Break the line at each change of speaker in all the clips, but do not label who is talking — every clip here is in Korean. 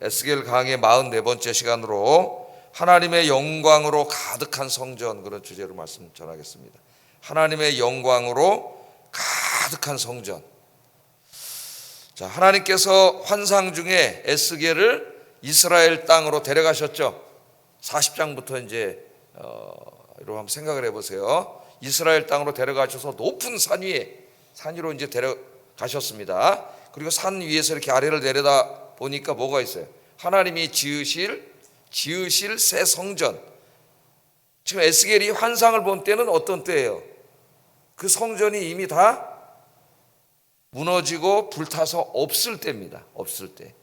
에스겔 강의 44번째 시간으로 하나님의 영광으로 가득한 성전, 그런 주제로 말씀 전하겠습니다. 하나님의 영광으로 가득한 성전. 자, 하나님께서 환상 중에 에스겔을 이스라엘 땅으로 데려가셨죠. 40장부터 이제 여러분 한번 생각을 해보세요. 이스라엘 땅으로 데려가셔서 높은 산 위로 이제 데려가셨습니다. 그리고 산 위에서 이렇게 아래를 내려다 보니까 뭐가 있어요? 하나님이 지으실 새 성전. 지금 에스겔이 환상을 본 때는 어떤 때예요? 그 성전이 이미 다 무너지고 불타서 없을 때입니다. 없을 때.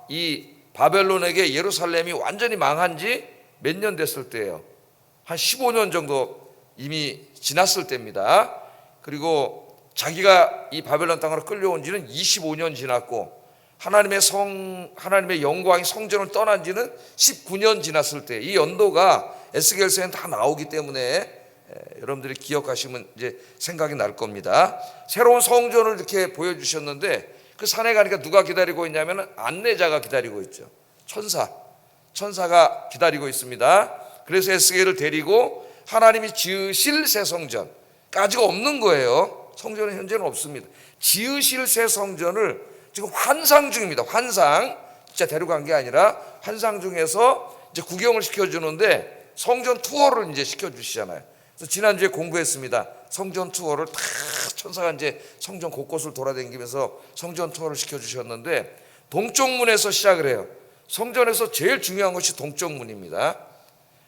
이 바벨론에게 예루살렘이 완전히 망한 지 몇 년 됐을 때예요? 한 15년 정도 이미 지났을 때입니다. 그리고 자기가 이 바벨론 땅으로 끌려온 지는 25년 지났고, 하나님의 영광이 성전을 떠난 지는 19년 지났을 때, 이 연도가 에스겔서에는 다 나오기 때문에 여러분들이 기억하시면 이제 생각이 날 겁니다. 새로운 성전을 이렇게 보여주셨는데, 그 산에 가니까 누가 기다리고 있냐면 안내자가 기다리고 있죠. 천사가 기다리고 있습니다. 그래서 에스겔을 데리고 하나님이 지으실 새 성전까지가 없는 거예요. 성전은 현재는 없습니다. 지으실 새 성전을 지금 환상 중입니다. 환상, 진짜 데려간 게 아니라 환상 중에서 이제 구경을 시켜주는데, 성전 투어를 이제 시켜주시잖아요. 그래서 지난주에 공부했습니다. 성전 투어를 다 천사가 이제 성전 곳곳을 돌아다니면서 성전 투어를 시켜주셨는데, 동쪽 문에서 시작을 해요. 성전에서 제일 중요한 것이 동쪽 문입니다.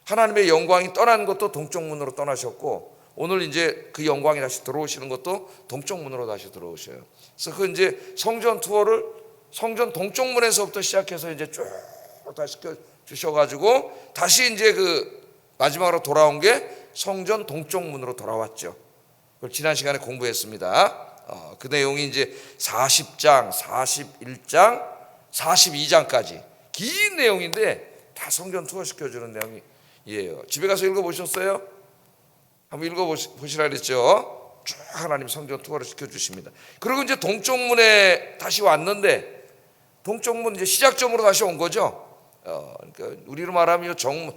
하나님의 영광이 떠난 것도 동쪽 문으로 떠나셨고, 오늘 이제 그 영광이 다시 들어오시는 것도 동쪽 문으로 다시 들어오셔요. 그래서 그 이제 성전 투어를 성전 동쪽 문에서부터 시작해서 이제 쭉 다 시켜 주셔가지고, 다시 이제 그 마지막으로 돌아온 게 성전 동쪽 문으로 돌아왔죠. 그걸 지난 시간에 공부했습니다. 그 내용이 이제 40장, 41장, 42장까지 긴 내용인데 다 성전 투어 시켜주는 내용이에요. 집에 가서 읽어보셨어요? 한번 읽어보시라 그랬죠. 쭉 하나님 성전 투어를 시켜주십니다. 그리고 이제 동쪽 문에 다시 왔는데, 동쪽 문 이제 시작점으로 다시 온 거죠. 그러니까 우리로 말하면 정문,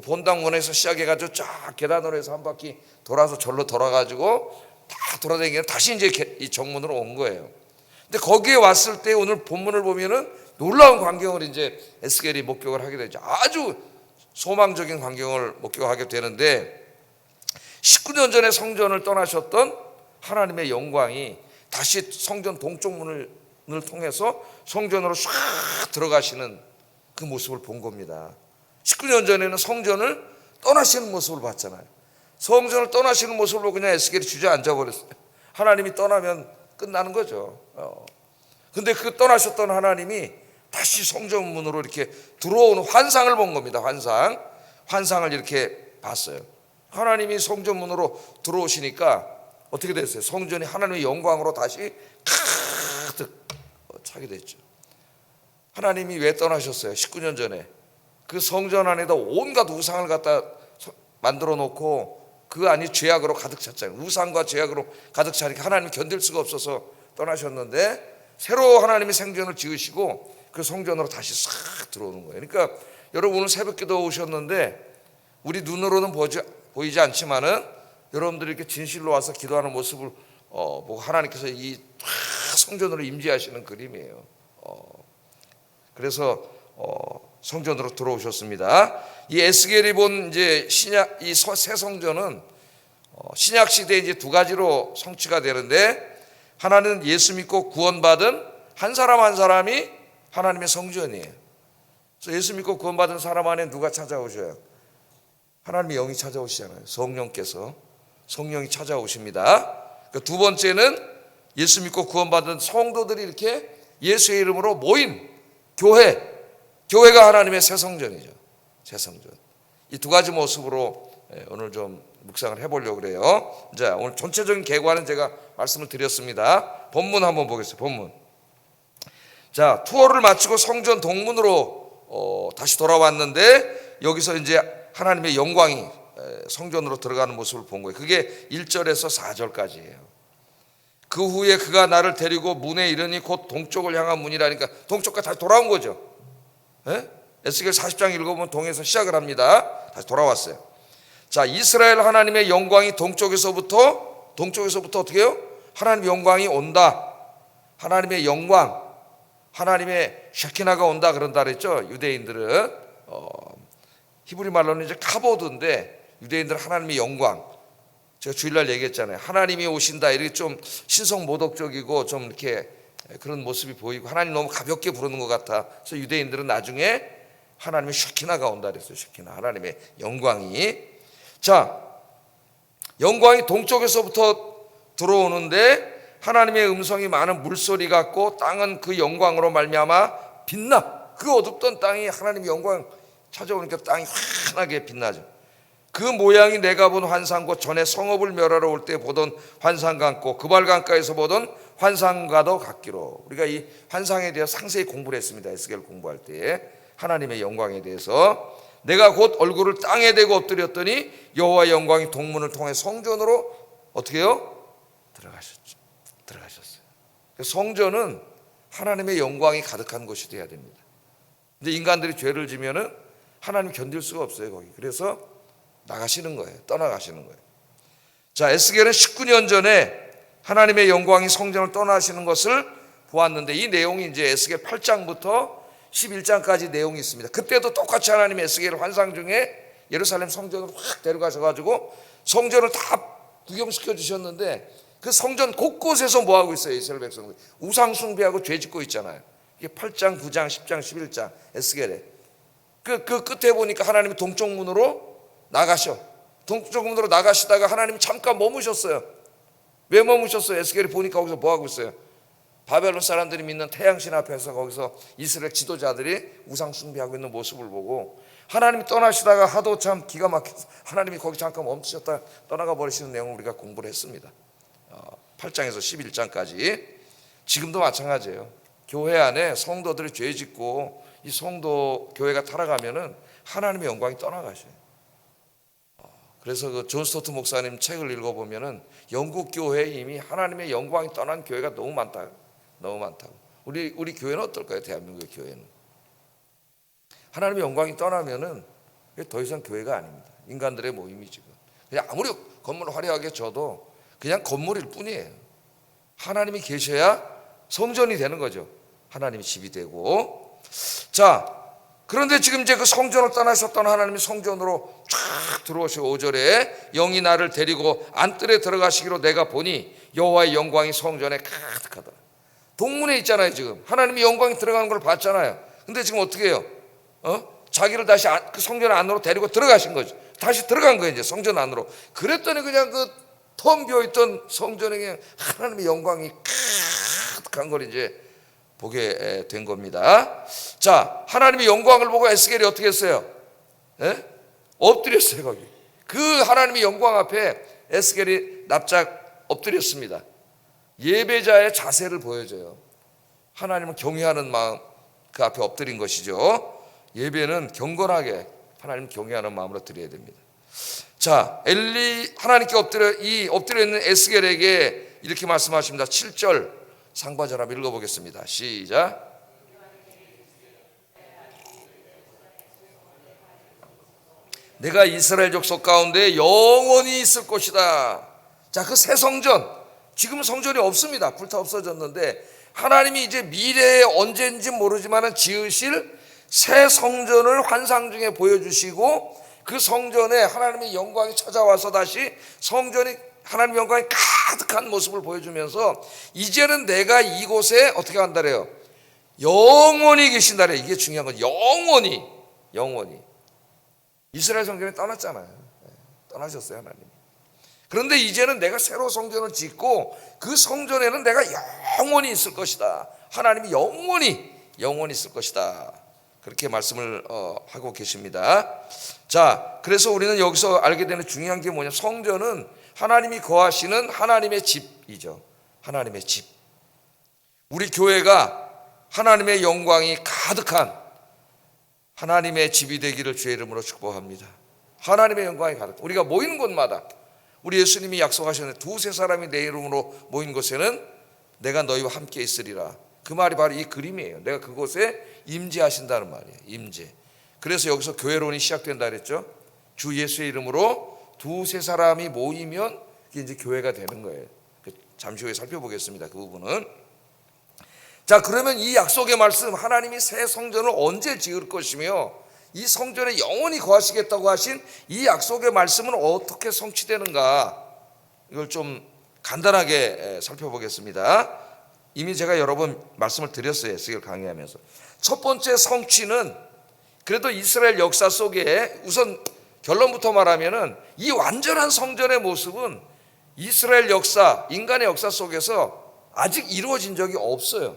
본당문에서 시작해가지고 쫙 계단으로 해서 한 바퀴 돌아서 절로 돌아가지고 다 돌아다니면 다시 이제 이 정문으로 온 거예요. 근데 거기에 왔을 때 오늘 본문을 보면은 놀라운 광경을 이제 에스겔이 목격을 하게 되죠. 아주 소망적인 광경을 목격하게 되는데, 19년 전에 성전을 떠나셨던 하나님의 영광이 다시 성전 동쪽 문을 통해서 성전으로 쫙 들어가시는 그 모습을 본 겁니다. 19년 전에는 성전을 떠나시는 모습을 봤잖아요. 성전을 떠나시는 모습을 보고 그냥 에스겔이 주저앉아 버렸어요. 하나님이 떠나면 끝나는 거죠. 근데 그 떠나셨던 하나님이 다시 성전 문으로 이렇게 들어오는 환상을 본 겁니다. 환상을 이렇게 봤어요. 하나님이 성전 문으로 들어오시니까 어떻게 됐어요? 성전이 하나님의 영광으로 다시 가득 차게 됐죠. 하나님이 왜 떠나셨어요? 19년 전에 그 성전 안에다 온갖 우상을 갖다 만들어 놓고 그 안이 죄악으로 가득 찼잖아요. 우상과 죄악으로 가득 차니까 하나님이 견딜 수가 없어서 떠나셨는데, 새로 하나님이 성전을 지으시고 그 성전으로 다시 싹 들어오는 거예요. 그러니까 여러분 오늘 새벽기도 오셨는데, 우리 눈으로는 보이지 않지만은 여러분들이 이렇게 진실로 와서 기도하는 모습을 보고 하나님께서 이 성전으로 임재하시는 그림이에요. 그래서 성전으로 들어오셨습니다. 이 에스겔이 본 이제 이 새 성전은 신약 시대에 이제 두 가지로 성취가 되는데, 하나는 예수 믿고 구원받은 한 사람 한 사람이 하나님의 성전이에요. 그래서 예수 믿고 구원받은 사람 안에 누가 찾아오셔요? 하나님의 영이 찾아오시잖아요. 성령이 찾아오십니다. 두 번째는 예수 믿고 구원받은 성도들이 이렇게 예수의 이름으로 모인 교회가 하나님의 새 성전이죠. 새 성전. 이 두 가지 모습으로 오늘 좀 묵상을 해보려고 그래요. 자, 오늘 전체적인 계관은 제가 말씀을 드렸습니다. 본문 한번 보겠습니다. 본문. 자, 투어를 마치고 성전 동문으로 다시 돌아왔는데, 여기서 이제 하나님의 영광이 성전으로 들어가는 모습을 본 거예요. 그게 1절에서 4절까지예요. 그 후에 그가 나를 데리고 문에 이르니 곧 동쪽을 향한 문이라니까 동쪽까지 다시 돌아온 거죠. 예? 에스겔 40장 읽어보면 동에서 시작을 합니다. 다시 돌아왔어요. 자, 이스라엘 하나님의 영광이 동쪽에서부터 어떻게 해요? 하나님의 영광이 온다. 하나님의 영광, 하나님의 샤키나가 온다 그런다 그랬죠. 유대인들은 히브리 말로는 이제 카보드인데 유대인들은 하나님의 영광. 제가 주일날 얘기했잖아요. 하나님이 오신다. 이렇게 좀 신성모독적이고 좀 이렇게 그런 모습이 보이고 하나님 너무 가볍게 부르는 것 같아. 그래서 유대인들은 나중에 하나님의 샤키나가 온다 그랬어요. 샤키나, 하나님의 영광이. 자, 영광이 동쪽에서부터 들어오는데 하나님의 음성이 많은 물소리 같고 땅은 그 영광으로 말미암아 빛나. 그 어둡던 땅이 하나님의 영광 찾아오니까 땅이 환하게 빛나죠. 그 모양이 내가 본 환상과 전에 성읍을 멸하러 올 때 보던 환상 같고 그발강가에서 보던 환상과도 같기로. 우리가 이 환상에 대해서 상세히 공부를 했습니다. 에스겔 공부할 때 하나님의 영광에 대해서. 내가 곧 얼굴을 땅에 대고 엎드렸더니 여호와의 영광이 동문을 통해 성전으로 어떻게 해요? 들어가셨어요. 성전은 하나님의 영광이 가득한 곳이 돼야 됩니다. 근데 인간들이 죄를 지면은 하나님 견딜 수가 없어요 거기. 그래서 나가시는 거예요. 떠나가시는 거예요. 자, 에스겔은 19년 전에 하나님의 영광이 성전을 떠나시는 것을 보았는데 이 내용이 이제 에스겔 8장부터 11장까지 내용이 있습니다. 그때도 똑같이 하나님이 에스겔 환상 중에 예루살렘 성전으로 확 데려가셔가지고 성전을 다 구경시켜 주셨는데 그 성전 곳곳에서 뭐 하고 있어요? 이스라엘 백성들 우상 숭배하고 죄 짓고 있잖아요. 이게 8장, 9장, 10장, 11장 에스겔에 그 끝에 보니까 하나님이 동쪽 문으로 나가셔. 동쪽 문으로 나가시다가 하나님이 잠깐 머무셨어요. 왜 머무셨어요? 에스겔이 보니까 거기서 뭐 하고 있어요? 바벨론 사람들이 믿는 태양신 앞에서 거기서 이스라엘 지도자들이 우상 숭배하고 있는 모습을 보고 하나님이 떠나시다가 하도 참 기가 막혀서 하나님이 거기 잠깐 멈추셨다 떠나가 버리시는 내용을 우리가 공부를 했습니다. 8장에서 11장까지. 지금도 마찬가지예요. 교회 안에 성도들이 죄 짓고 이 성도 교회가 타락하면은 하나님의 영광이 떠나가셔요. 그래서 그 존 스토트 목사님 책을 읽어보면은 영국 교회에 이미 하나님의 영광이 떠난 교회가 너무 많다. 너무 많다고. 우리 교회는 어떨까요? 대한민국의 교회는 하나님의 영광이 떠나면은 더 이상 교회가 아닙니다. 인간들의 모임이 지금 그냥 아무리 건물 화려하게 져도 그냥 건물일 뿐이에요. 하나님이 계셔야 성전이 되는 거죠. 하나님이 집이 되고. 자, 그런데 지금 이제 그 성전을 떠나셨던 하나님이 성전으로 쫙 들어오시고 5절에 영이 나를 데리고 안뜰에 들어가시기로 내가 보니 여호와의 영광이 성전에 가득하더라. 동문에 있잖아요. 지금 하나님이 영광이 들어가는 걸 봤잖아요. 근데 지금 어떻게 해요? 자기를 다시 그 성전 안으로 데리고 들어가신 거죠. 다시 들어간 거예요. 이제 성전 안으로. 그랬더니 그냥 그 텅 비어있던 성전에 그냥 하나님의 영광이 가득한 걸 이제 보게 된 겁니다. 자, 하나님의 영광을 보고 에스겔이 어떻게 했어요? 엎드렸어요 거기. 그 하나님의 영광 앞에 에스겔이 납작 엎드렸습니다. 예배자의 자세를 보여줘요. 하나님을 경외하는 마음 그 앞에 엎드린 것이죠. 예배는 경건하게 하나님 경외하는 마음으로 드려야 됩니다. 자, 하나님께 엎드려 있는 에스겔에게 이렇게 말씀하십니다. 7절 상반절 한번 읽어보겠습니다. 시작. 내가 이스라엘 족속 가운데 영원히 있을 것이다. 자, 그 새 성전, 지금 성전이 없습니다. 불타 없어졌는데 하나님이 이제 미래에 언제인지 모르지만 지으실 새 성전을 환상 중에 보여주시고 그 성전에 하나님의 영광이 찾아와서 다시 성전이 하나님의 영광이 가득한 모습을 보여주면서 이제는 내가 이곳에 어떻게 한다래요? 영원히 계신다래요. 이게 중요한 건 영원히 이스라엘 성전에 떠났잖아요. 떠나셨어요 하나님. 그런데 이제는 내가 새로 성전을 짓고 그 성전에는 내가 영원히 있을 것이다. 하나님이 영원히 있을 것이다. 그렇게 말씀을 하고 계십니다. 자, 그래서 우리는 여기서 알게 되는 중요한 게 뭐냐? 성전은 하나님이 거하시는 하나님의 집이죠. 하나님의 집. 우리 교회가 하나님의 영광이 가득한 하나님의 집이 되기를 주의 이름으로 축복합니다. 하나님의 영광이 가득. 우리가 모이는 곳마다 우리 예수님이 약속하셨는데 두세 사람이 내 이름으로 모인 곳에는 내가 너희와 함께 있으리라. 그 말이 바로 이 그림이에요. 내가 그곳에 임재하신다는 말이에요. 임재. 그래서 여기서 교회론이 시작된다 그랬죠. 주 예수의 이름으로 두세 사람이 모이면 이게 이제 교회가 되는 거예요. 잠시 후에 살펴보겠습니다. 그 부분은. 자, 그러면 이 약속의 말씀, 하나님이 새 성전을 언제 지을 것이며 이 성전에 영원히 거하시겠다고 하신 이 약속의 말씀은 어떻게 성취되는가, 이걸 좀 간단하게 살펴보겠습니다. 이미 제가 여러 번 말씀을 드렸어요. 에스겔 강의하면서. 첫 번째 성취는 그래도 이스라엘 역사 속에, 우선 결론부터 말하면은 이 완전한 성전의 모습은 이스라엘 역사, 인간의 역사 속에서 아직 이루어진 적이 없어요.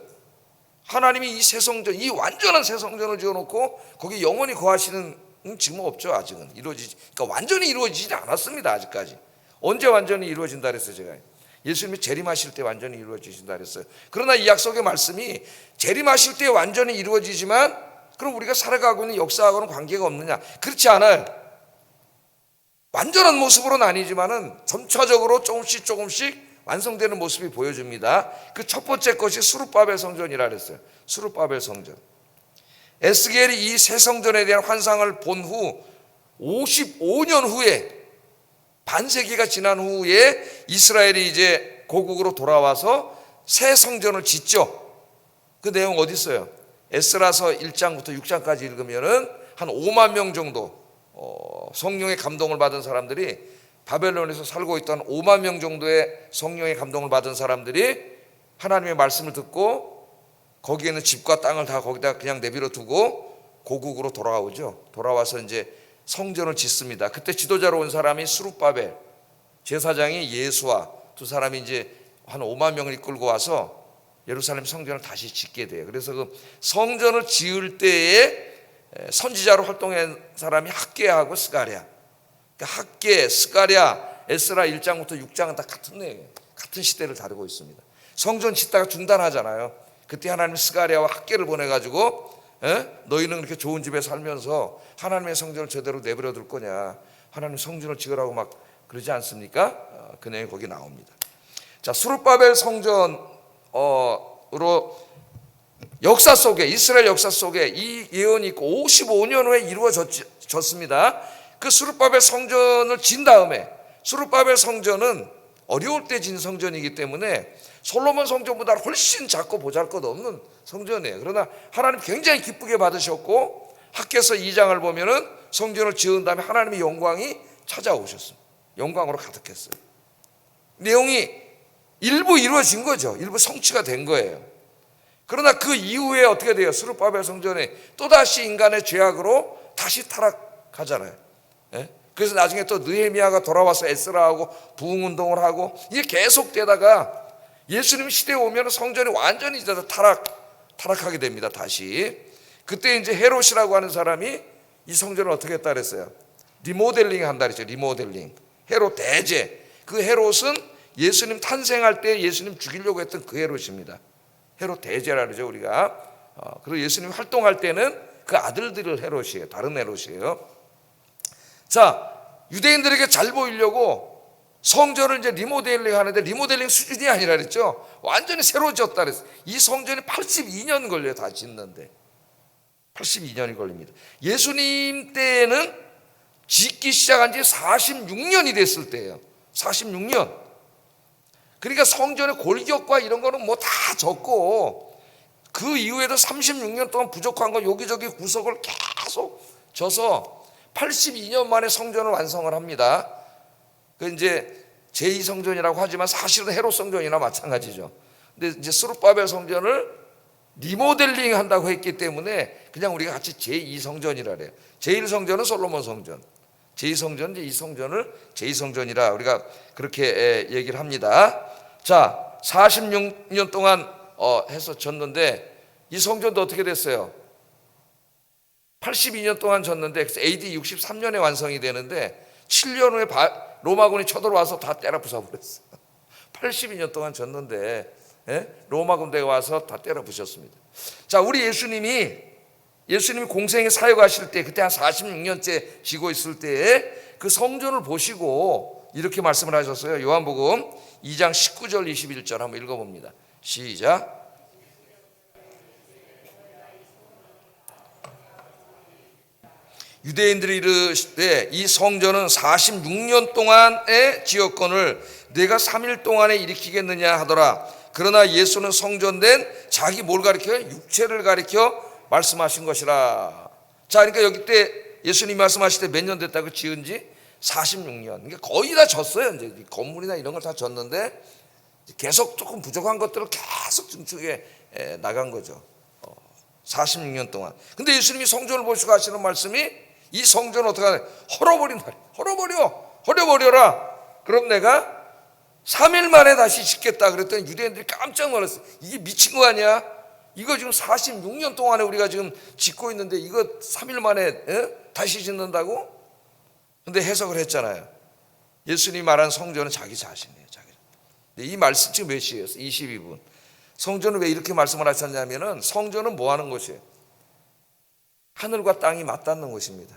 하나님이 이 새 성전, 이 완전한 새 성전을 지어놓고 거기 영원히 거하시는 지금 없죠. 아직은 그러니까 완전히 이루어지지 않았습니다. 아직까지. 언제 완전히 이루어진다 그랬어요? 제가 예수님이 재림하실 때 완전히 이루어지신다 그랬어요. 그러나 이 약속의 말씀이 재림하실 때 완전히 이루어지지만 그럼 우리가 살아가고 있는 역사하고는 관계가 없느냐? 그렇지 않아요. 완전한 모습으로는 아니지만은 점차적으로 조금씩 완성되는 모습이 보여집니다. 그 첫 번째 것이 수룹바벨 성전이라 그랬어요. 수룹바벨 성전. 에스겔이 이 새 성전에 대한 환상을 본 후 55년 후에, 반세기가 지난 후에 이스라엘이 이제 고국으로 돌아와서 새 성전을 짓죠. 그 내용 어디 있어요? 에스라서 1장부터 6장까지 읽으면은 한 5만 명 정도 성령의 감동을 받은 사람들이, 바벨론에서 살고 있던 5만 명 정도의 성령의 감동을 받은 사람들이 하나님의 말씀을 듣고 거기에 있는 집과 땅을 다 거기다 그냥 내버려 두고 고국으로 돌아오죠. 돌아와서 이제 성전을 짓습니다. 그때 지도자로 온 사람이 수룹바벨, 제사장이 예수와 두 사람이 이제 한 5만 명을 이끌고 와서 예루살렘 성전을 다시 짓게 돼요. 그래서 그 성전을 지을 때에 선지자로 활동한 사람이 학개하고 스가랴. 그러니까 학개, 스가랴, 에스라 1장부터 6장은 다 같은 내용이에요. 같은 시대를 다루고 있습니다. 성전 짓다가 중단하잖아요. 그때 하나님 스가랴와 학개를 보내가지고 너희는 그렇게 좋은 집에 살면서 하나님의 성전을 제대로 내버려 둘 거냐, 하나님 성전을 지으라고 막 그러지 않습니까? 그 내용이 거기 나옵니다. 자, 수룹바벨 성전으로 역사 속에, 이스라엘 역사 속에 이 예언이 있고 55년 후에 이루어졌습니다. 그 수룹바벨 성전을 진 다음에, 수룹바벨 성전은 어려울 때 진 성전이기 때문에 솔로몬 성전보다 훨씬 작고 보잘것없는 성전이에요. 그러나 하나님 굉장히 기쁘게 받으셨고, 학개서 2장을 보면은 성전을 지은 다음에 하나님의 영광이 찾아오셨습니다. 영광으로 가득했어요. 내용이 일부 이루어진 거죠. 일부 성취가 된 거예요. 그러나 그 이후에 어떻게 돼요? 수룹바벨 성전이 또다시 인간의 죄악으로 다시 타락하잖아요. 그래서 나중에 또 느헤미야가 돌아와서 에스라하고 부흥운동을 하고, 이게 계속되다가 예수님 시대에 오면 성전이 완전히 타락하게 됩니다. 다시. 그때 이제 헤롯이라고 하는 사람이 이 성전을 어떻게 했다 그랬어요? 리모델링 한다 그랬죠. 리모델링. 헤롯 대제. 그 헤롯은 예수님 탄생할 때 예수님 죽이려고 했던 그 헤롯입니다. 헤롯 대제라 그러죠, 우리가. 그리고 예수님 활동할 때는 그 아들들을 헤롯이에요. 다른 헤롯이에요. 자, 유대인들에게 잘 보이려고 성전을 이제 리모델링 하는데, 리모델링 수준이 아니라 그랬죠. 완전히 새로 지었다 그랬어요. 이 성전이 82년 걸려요. 다 짓는데 82년이 걸립니다. 예수님 때에는 짓기 시작한 지 46년이 됐을 때예요. 46년. 그러니까 성전의 골격과 이런 거는 뭐 다 졌고, 그 이후에도 36년 동안 부족한 거 여기저기 구석을 계속 져서 82년 만에 성전을 완성을 합니다. 그 이제 제2성전이라고 하지만 사실은 헤롯 성전이나 마찬가지죠. 근데 이제 수룹바벨 성전을 리모델링 한다고 했기 때문에 그냥 우리가 같이 제2성전이라 그래요. 제1성전은 솔로몬 성전, 제2성전은 이제 이 성전을 제2성전이라 우리가 그렇게 얘기를 합니다. 자, 46년 동안 해서 졌는데 이 성전도 어떻게 됐어요? 82년 동안 졌는데 AD 63년에 완성이 되는데 7년 후에 로마군이 쳐들어와서 다 때려 부숴버렸어요. 82년 동안 졌는데 로마 군대가 와서 다 때려 부셨습니다. 자, 우리 예수님이 공생에 사역하실 때, 그때 한 46년째 지고 있을 때에 그 성전을 보시고 이렇게 말씀을 하셨어요. 요한복음 2장 19절 21절 한번 읽어봅니다. 시작. 유대인들이 이르시되 이 성전은 46년 동안의 지역권을 내가 3일 동안에 일으키겠느냐 하더라. 그러나 예수는 성전된 자기 뭘 가리켜요? 육체를 가리켜 말씀하신 것이라. 자, 그러니까 여기 때 예수님 말씀하실 때 몇 년 됐다고 지은 지 46년. 그러니까 거의 다 졌어요. 이제 건물이나 이런 걸 다 졌는데 계속 조금 부족한 것들을 계속 증축해 나간 거죠. 46년 동안. 근데 예수님이 성전을 보시고 하시는 말씀이 이 성전을 어떻게 하냐? 헐어버린다. 헐어버려라. 그럼 내가 3일 만에 다시 짓겠다. 그랬더니 유대인들이 깜짝 놀랐어요. 이게 미친 거 아니야? 이거 지금 46년 동안에 우리가 지금 짓고 있는데 이거 3일 만에 다시 짓는다고? 근데 해석을 했잖아요. 예수님이 말한 성전은 자기 자신이에요. 이 말씀 지금 몇 시예요? 22분. 성전은 왜 이렇게 말씀을 하셨냐면은 성전은 뭐 하는 곳이에요? 하늘과 땅이 맞닿는 곳입니다.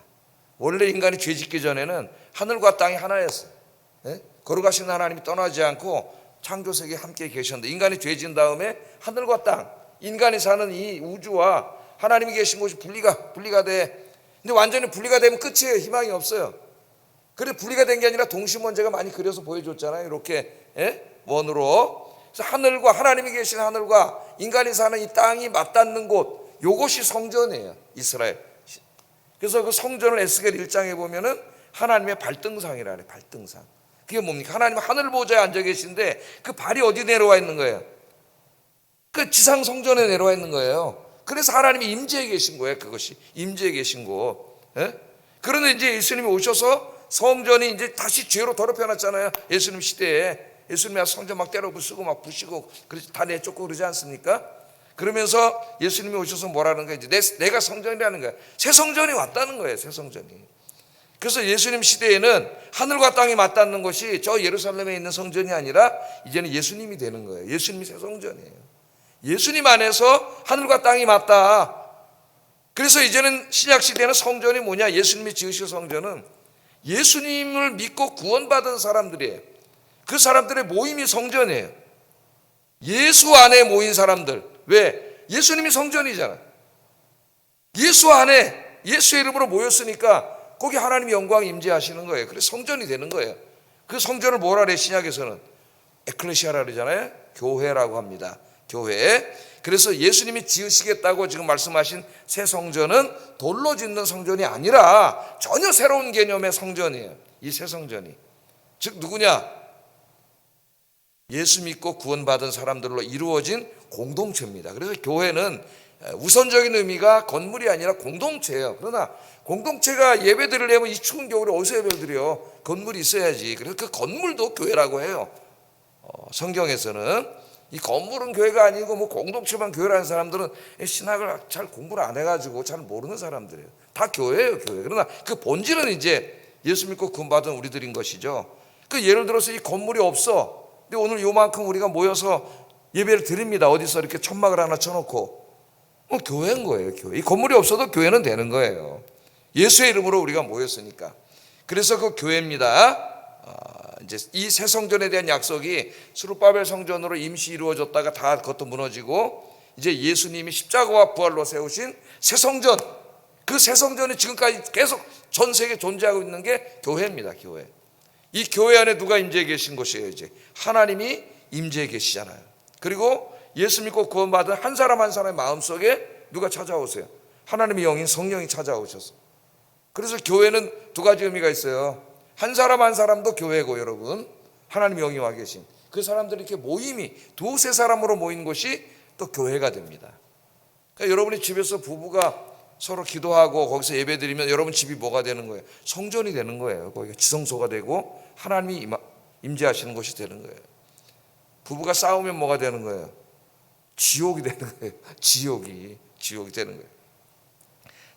원래 인간이 죄 짓기 전에는 하늘과 땅이 하나였어요. 거룩하신 하나님이 떠나지 않고 창조 세계에 함께 계셨는데 인간이 죄 지은 다음에 하늘과 땅, 인간이 사는 이 우주와 하나님이 계신 곳이 분리가 돼. 근데 완전히 분리가 되면 끝이에요. 희망이 없어요. 그래 분리가 된 게 아니라 동시mon제가 많이 그려서 보여줬잖아요. 이렇게 원으로. 그래서 하늘과 하나님이 계신 하늘과 인간이 사는 이 땅이 맞닿는 곳, 이것이 성전이에요. 이스라엘. 그래서 그 성전을 에스겔 1장에 보면은 하나님의 발등상이라 그래요. 발등상. 그게 뭡니까? 하나님은 하늘 보좌에 앉아 계신데 그 발이 어디 내려와 있는 거예요? 그 지상 성전에 내려와 있는 거예요. 그래서 하나님이 임재해 계신 거예요. 그것이 임재해 계신 곳. 그런데 이제 예수님이 오셔서 성전이 이제 다시 죄로 더럽혀놨잖아요. 예수님 시대에 예수님이 성전 막 때려 부수고 막 부시고 다 내쫓고 그러지 않습니까? 그러면서 예수님이 오셔서 뭐라는 거예요? 이제 내가 성전이라는 거예요. 새 성전이 왔다는 거예요. 새 성전이. 그래서 예수님 시대에는 하늘과 땅이 맞닿는 것이 저 예루살렘에 있는 성전이 아니라 이제는 예수님이 되는 거예요. 예수님이 새 성전이에요. 예수님 안에서 하늘과 땅이 맞닿아. 그래서 이제는 신약 시대는 성전이 뭐냐? 예수님이 지으신 성전은 예수님을 믿고 구원받은 사람들이에요. 그 사람들의 모임이 성전이에요. 예수 안에 모인 사람들. 왜? 예수님이 성전이잖아. 예수 안에 예수의 이름으로 모였으니까 거기 하나님의 영광이 임재하시는 거예요. 그래서 성전이 되는 거예요. 그 성전을 뭐라 그래? 신약에서는 에클레시아라 그러잖아요. 교회라고 합니다. 교회. 그래서 예수님이 지으시겠다고 지금 말씀하신 새 성전은 돌로 짓는 성전이 아니라 전혀 새로운 개념의 성전이에요. 이 새 성전이. 즉 누구냐? 예수 믿고 구원받은 사람들로 이루어진 공동체입니다. 그래서 교회는 우선적인 의미가 건물이 아니라 공동체예요. 그러나 공동체가 예배 드리려면 이 추운 겨울에 어디서 예배를 드려? 건물이 있어야지. 그래서 그 건물도 교회라고 해요. 성경에서는 이 건물은 교회가 아니고 뭐 공동체만 교회라는 사람들은 신학을 잘 공부를 안 해가지고 잘 모르는 사람들이에요. 다 교회예요, 교회. 그러나 그 본질은 이제 예수 믿고 구원받은 우리들인 것이죠. 그 예를 들어서 이 건물이 없어. 근데 오늘 요만큼 우리가 모여서 예배를 드립니다. 어디서 이렇게 천막을 하나 쳐놓고 교회인 거예요. 교회. 이 건물이 없어도 교회는 되는 거예요. 예수의 이름으로 우리가 모였으니까. 그래서 그 교회입니다. 이제 이 새 성전에 대한 약속이 스룹바벨 성전으로 임시 이루어졌다가 다 그것도 무너지고 이제 예수님이 십자가와 부활로 세우신 새 성전, 그 새 성전이 지금까지 계속 전 세계에 존재하고 있는 게 교회입니다. 교회. 이 교회 안에 누가 임재해 계신 것이에요? 이제 하나님이 임재해 계시잖아요. 그리고 예수 믿고 구원받은 한 사람 한 사람의 마음속에 누가 찾아오세요? 하나님의 영인 성령이 찾아오셔서. 그래서 교회는 두 가지 의미가 있어요. 한 사람 한 사람도 교회고 여러분 하나님의 영이 와 계신 그 사람들이 이렇게 모임이 두세 사람으로 모인 곳이 또 교회가 됩니다. 그러니까 여러분이 집에서 부부가 서로 기도하고 거기서 예배드리면 여러분 집이 뭐가 되는 거예요? 성전이 되는 거예요. 거기가 지성소가 되고 하나님이 임재하시는 곳이 되는 거예요. 부부가 싸우면 뭐가 되는 거예요? 지옥이 되는 거예요. 지옥이 되는 거예요.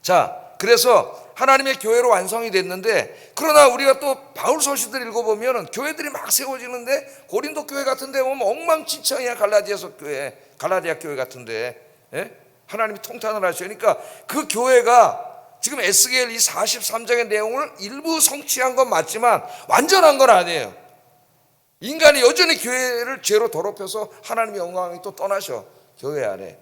자, 그래서 하나님의 교회로 완성이 됐는데 그러나 우리가 또 바울 서신들 읽어보면 교회들이 막 세워지는데 고린도 교회 같은 데 보면 엉망진창이야. 갈라디아 교회 같은데 하나님이 통탄을 하시니까 그 교회가 지금 에스겔 이 43장의 내용을 일부 성취한 건 맞지만 완전한 건 아니에요. 인간이 여전히 교회를 죄로 더럽혀서 하나님의 영광이 또 떠나셔 교회 안에.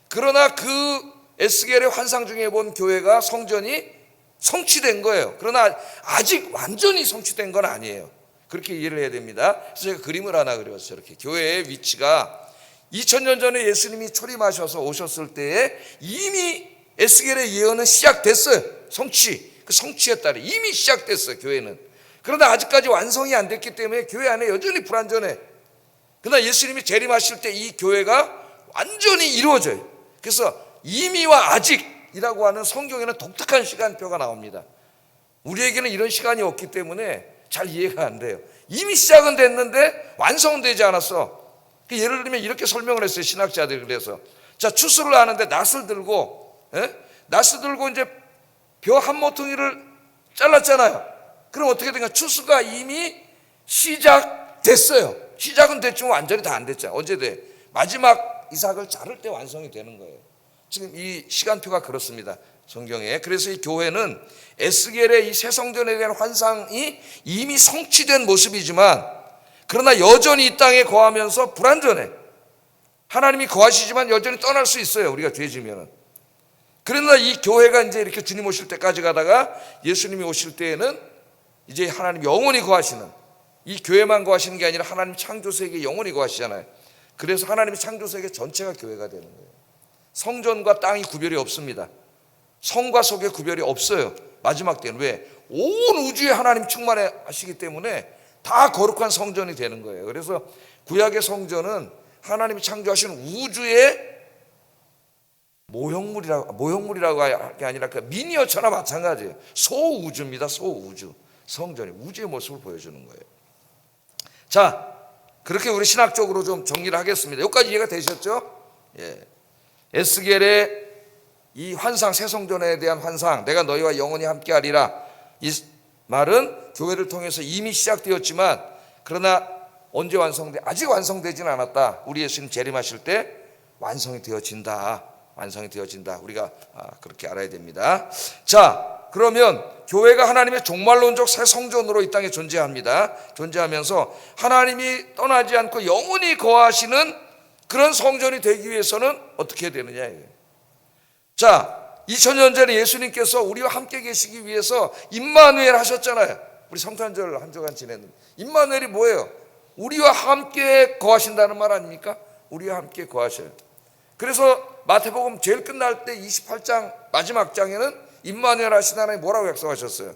그러나 그 에스겔의 환상 중에 본 교회가 성전이 성취된 거예요. 그러나 아직 완전히 성취된 건 아니에요. 그렇게 이해를 해야 됩니다. 그래서 제가 그림을 하나 그렸어요. 이렇게 교회의 위치가 2000년 전에 예수님이 초림하셔서 오셨을 때에 이미 에스겔의 예언은 시작됐어요. 그 성취에 따라 이미 시작됐어요. 교회는. 그러나 아직까지 완성이 안 됐기 때문에 교회 안에 여전히 불완전해. 그러나 예수님이 재림하실 때 이 교회가 완전히 이루어져요. 그래서 이미와 아직이라고 하는 성경에는 독특한 시간표가 나옵니다. 우리에게는 이런 시간이 없기 때문에 잘 이해가 안 돼요. 이미 시작은 됐는데 완성은 되지 않았어. 예를 들면 이렇게 설명을 했어요. 신학자들이. 그래서 자, 추수를 하는데 낫을 들고 이제 벼 한 모퉁이를 잘랐잖아요. 그럼 어떻게 된가? 추수가 이미 시작됐어요. 시작은 됐지만 완전히 다 안 됐잖아요. 언제 돼? 마지막 이삭을 자를 때 완성이 되는 거예요. 지금 이 시간표가 그렇습니다. 성경에. 그래서 이 교회는 에스겔의 이 새 성전에 대한 환상이 이미 성취된 모습이지만 그러나 여전히 이 땅에 거하면서 불완전해. 하나님이 거하시지만 여전히 떠날 수 있어요. 우리가 죄 지면은. 그러나 이 교회가 이제 이렇게 주님 오실 때까지 가다가 예수님이 오실 때에는 이제 하나님 영원히 거하시는, 이 교회만 거하시는 게 아니라 하나님 창조 세계에 영원히 거하시잖아요. 그래서 하나님의 창조 세계 전체가 교회가 되는 거예요. 성전과 땅이 구별이 없습니다. 성과 속의 구별이 없어요. 마지막 때는. 왜? 온 우주에 하나님 충만하시기 때문에 다 거룩한 성전이 되는 거예요. 그래서 구약의 성전은 하나님이 창조하신 우주의 모형물이라고 할 게 아니라 그 미니어처나 마찬가지예요. 소우주입니다. 소우주. 성전이 우주의 모습을 보여주는 거예요. 자, 그렇게 우리 신학적으로 좀 정리를 하겠습니다. 여기까지 이해가 되셨죠? 예. 에스겔의 이 환상, 새 성전에 대한 환상, 내가 너희와 영원히 함께하리라, 이 말은 교회를 통해서 이미 시작되었지만 그러나 언제 완성돼? 아직 완성되지는 않았다. 우리 예수님 재림하실 때 완성이 되어진다. 우리가 그렇게 알아야 됩니다. 자, 그러면 교회가 하나님의 종말론적 새 성전으로 이 땅에 존재하면서 하나님이 떠나지 않고 영원히 거하시는 그런 성전이 되기 위해서는 어떻게 해야 되느냐 이거예요. 자, 2000년 전에 예수님께서 우리와 함께 계시기 위해서 임마누엘 하셨잖아요. 우리 성탄절 한 주간 지냈는데 임마누엘이 뭐예요? 우리와 함께 거하신다는 말 아닙니까? 우리와 함께 거하셔요. 그래서 마태복음 제일 끝날 때 28장 마지막 장에는 임마누엘 하신 하나님 뭐라고 약속하셨어요?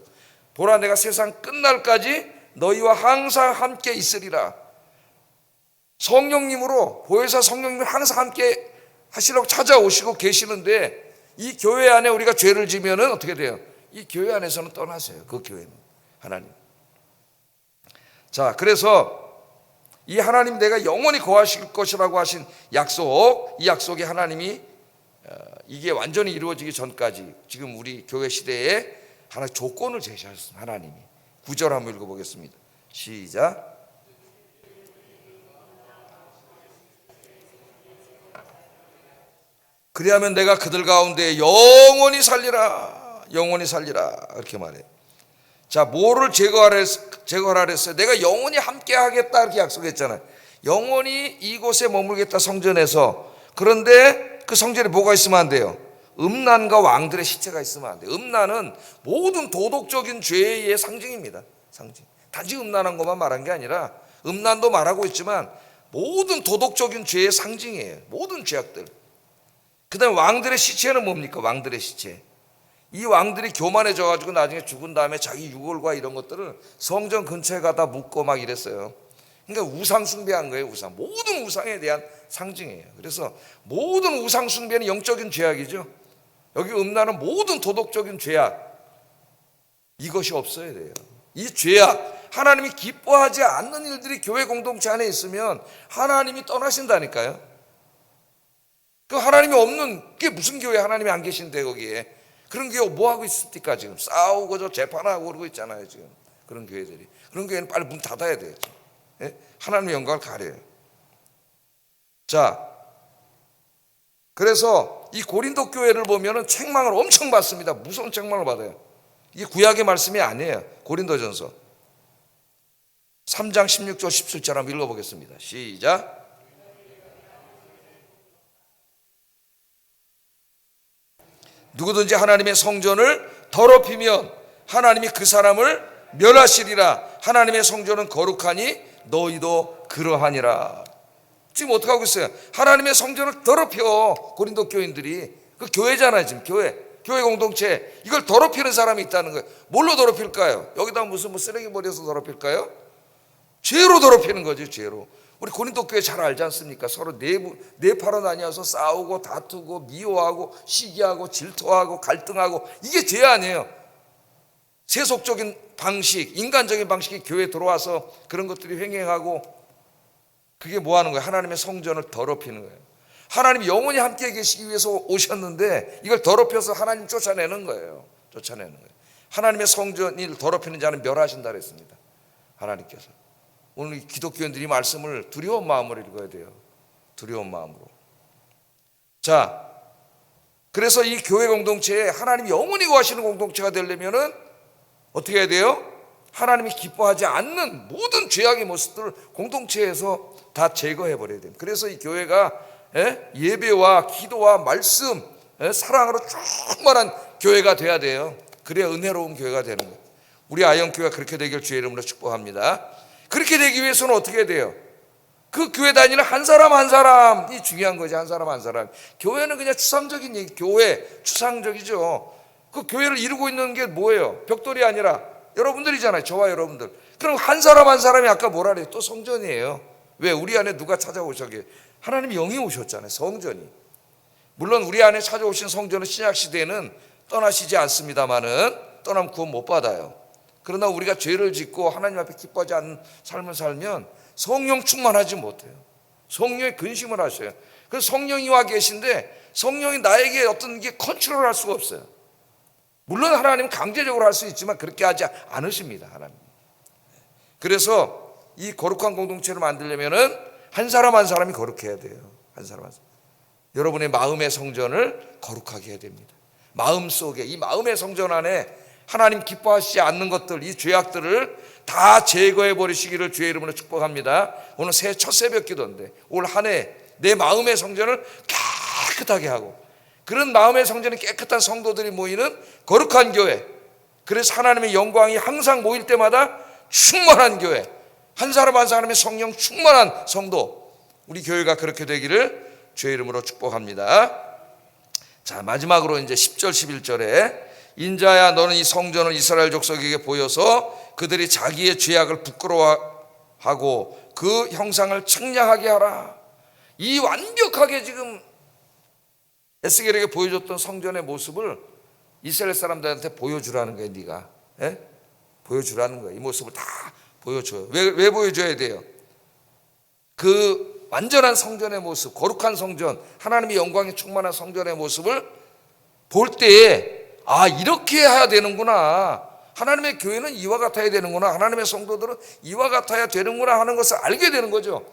보라, 내가 세상 끝날까지 너희와 항상 함께 있으리라. 성령님으로, 보혜사 성령님을 항상 함께 하시려고 찾아오시고 계시는데 이 교회 안에 우리가 죄를 지면은 어떻게 돼요? 이 교회 안에서는 떠나세요. 그 교회는 하나님. 자, 그래서 이 하나님 내가 영원히 거하실 것이라고 하신 약속, 이 약속이 하나님이 이게 완전히 이루어지기 전까지 지금 우리 교회 시대에 하나 조건을 제시하셨습니다. 하나님이. 9절 한번 읽어보겠습니다. 시작. 그리하면 내가 그들 가운데 영원히 살리라 이렇게 말해요. 자, 뭐를 제거하라 했어요? 내가 영원히 함께 하겠다 이렇게 약속했잖아요. 영원히 이곳에 머물겠다, 성전에서. 그런데 그 성전에 뭐가 있으면 안 돼요? 음란과 왕들의 시체가 있으면 안 돼요. 음란은 모든 도덕적인 죄의 상징입니다. 상징. 단지 음란한 것만 말한 게 아니라 음란도 말하고 있지만 모든 도덕적인 죄의 상징이에요. 모든 죄악들. 그 다음에 왕들의 시체는 뭡니까? 왕들의 시체. 이 왕들이 교만해져 가지고 나중에 죽은 다음에 자기 유골과 이런 것들을 성전 근처에 가다 묻고 막 이랬어요. 그러니까 우상 숭배한 거예요. 우상. 모든 우상에 대한 상징이에요. 그래서 모든 우상 숭배는 영적인 죄악이죠. 여기 음란은 모든 도덕적인 죄악, 이것이 없어야 돼요. 이 죄악, 하나님이 기뻐하지 않는 일들이 교회 공동체 안에 있으면 하나님이 떠나신다니까요. 그 하나님이 없는 게 무슨 교회, 하나님이 안 계신데 거기에. 그런 교회 뭐 하고 있습니까? 지금 싸우고 저 재판하고 그러고 있잖아요. 지금 그런 교회들이. 그런 교회는 빨리 문 닫아야 돼요. 예? 하나님의 영광을 가려요. 자, 그래서 이 고린도 교회를 보면은 책망을 엄청 받습니다. 무서운 책망을 받아요. 이게 구약의 말씀이 아니에요. 고린도전서 3장 16절 17절 한번 읽어보겠습니다. 시작. 누구든지 하나님의 성전을 더럽히면 하나님이 그 사람을 멸하시리라. 하나님의 성전은 거룩하니 너희도 그러하니라. 지금 어떻게 하고 있어요? 하나님의 성전을 더럽혀. 고린도 교인들이, 그 교회잖아요. 지금 교회 공동체, 이걸 더럽히는 사람이 있다는 거예요. 뭘로 더럽힐까요? 여기다 무슨 쓰레기 버려서 더럽힐까요? 죄로 더럽히는 거죠. 죄로. 우리 고린도 교회 잘 알지 않습니까? 서로 네파로 나뉘어서 싸우고 다투고 미워하고 시기하고 질투하고 갈등하고, 이게 죄 아니에요. 세속적인 방식, 인간적인 방식이 교회에 들어와서 그런 것들이 횡행하고, 그게 뭐 하는 거예요? 하나님의 성전을 더럽히는 거예요. 하나님이 영원히 함께 계시기 위해서 오셨는데 이걸 더럽혀서 하나님 쫓아내는 거예요. 쫓아내는 거예요. 하나님의 성전을 더럽히는 자는 멸하신다 그랬습니다. 하나님께서. 오늘 기독교인들이 말씀을 두려운 마음으로 읽어야 돼요. 두려운 마음으로. 자, 그래서 이 교회 공동체에 하나님이 영원히 거하시는 공동체가 되려면은 어떻게 해야 돼요? 하나님이 기뻐하지 않는 모든 죄악의 모습들을 공동체에서 다 제거해 버려야 됩니다. 그래서 이 교회가 예배와 기도와 말씀, 사랑으로 충만한 교회가 돼야 돼요. 그래야 은혜로운 교회가 되는 거예요. 우리 아영교회가 그렇게 되길 주의 이름으로 축복합니다. 그렇게 되기 위해서는 어떻게 해야 돼요? 그 교회 다니는 한 사람 한 사람이 중요한 거지. 한 사람 한 사람. 교회는 그냥 추상적인 얘기, 교회 추상적이죠. 그 교회를 이루고 있는 게 뭐예요? 벽돌이 아니라 여러분들이잖아요. 저와 여러분들. 그럼 한 사람 한 사람이 아까 뭐라 그래요? 또 성전이에요. 왜? 우리 안에 누가 찾아오셨게? 하나님이 영이 오셨잖아요. 성전이. 물론 우리 안에 찾아오신 성전은 신약시대에는 떠나시지 않습니다마는, 떠나면 구원 못 받아요. 그러나 우리가 죄를 짓고 하나님 앞에 기뻐하지 않는 삶을 살면 성령 충만하지 못해요. 성령의 근심을 하셔요. 그래서 성령이 와 계신데 성령이 나에게 어떤 게 컨트롤할 수가 없어요. 물론 하나님은 강제적으로 할 수 있지만 그렇게 하지 않으십니다. 하나님. 그래서 이 거룩한 공동체를 만들려면은 한 사람 한 사람이 거룩해야 돼요. 한 사람 한 사람. 여러분의 마음의 성전을 거룩하게 해야 됩니다. 마음 속에, 이 마음의 성전 안에 하나님 기뻐하시지 않는 것들, 이 죄악들을 다 제거해 버리시기를 주의 이름으로 축복합니다. 오늘 새해 첫 새벽 기도인데 올 한 해 내 마음의 성전을 깨끗하게 하고, 그런 마음의 성전이 깨끗한 성도들이 모이는 거룩한 교회, 그래서 하나님의 영광이 항상 모일 때마다 충만한 교회, 한 사람 한 사람의 성령 충만한 성도, 우리 교회가 그렇게 되기를 주의 이름으로 축복합니다. 자, 마지막으로 이제 10절 11절에 인자야 너는 이 성전을 이스라엘 족속에게 보여서 그들이 자기의 죄악을 부끄러워하고 그 형상을 청량하게 하라. 이 완벽하게 지금 에스겔에게 보여줬던 성전의 모습을 이스라엘 사람들한테 보여주라는 거예요. 네가 보여주라는 거예요. 이 모습을 다 보여줘요. 왜 보여줘야 돼요? 그 완전한 성전의 모습, 거룩한 성전, 하나님의 영광이 충만한 성전의 모습을 볼 때에 이렇게 해야 되는구나. 하나님의 교회는 이와 같아야 되는구나. 하나님의 성도들은 이와 같아야 되는구나 하는 것을 알게 되는 거죠.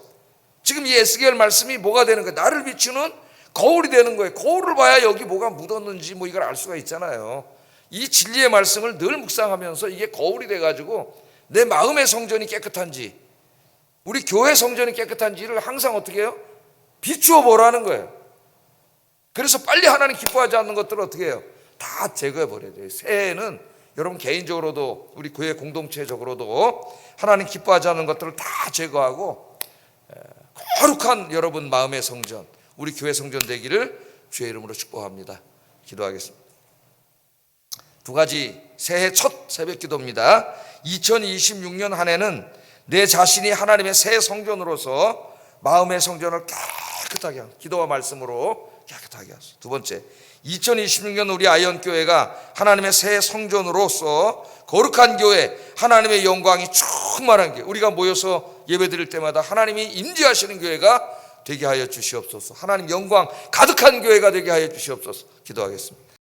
지금 이 에스겔 말씀이 뭐가 되는 거예요? 나를 비추는 거울이 되는 거예요. 거울을 봐야 여기 뭐가 묻었는지 이걸 알 수가 있잖아요. 이 진리의 말씀을 늘 묵상하면서 이게 거울이 돼가지고 내 마음의 성전이 깨끗한지, 우리 교회 성전이 깨끗한지를 항상 어떻게 해요? 비추어 보라는 거예요. 그래서 빨리 하나님 기뻐하지 않는 것들을 어떻게 해요? 다 제거해 버려야 돼요. 새해에는 여러분 개인적으로도 우리 교회 공동체적으로도 하나님 기뻐하지 않는 것들을 다 제거하고 거룩한 여러분 마음의 성전, 우리 교회 성전 되기를 주의 이름으로 축복합니다. 기도하겠습니다. 두 가지 새해 첫 새벽 기도입니다. 2026년 한 해는 내 자신이 하나님의 새 성전으로서 마음의 성전을 깨끗하게 하고 기도와 말씀으로 깨끗하게 하소서. 두 번째, 2026년 우리 아이언교회가 하나님의 새 성전으로서 거룩한 교회, 하나님의 영광이 충만한 교회, 우리가 모여서 예배드릴 때마다 하나님이 임재하시는 교회가 되게 하여 주시옵소서. 하나님 영광 가득한 교회가 되게 하여 주시옵소서. 기도하겠습니다.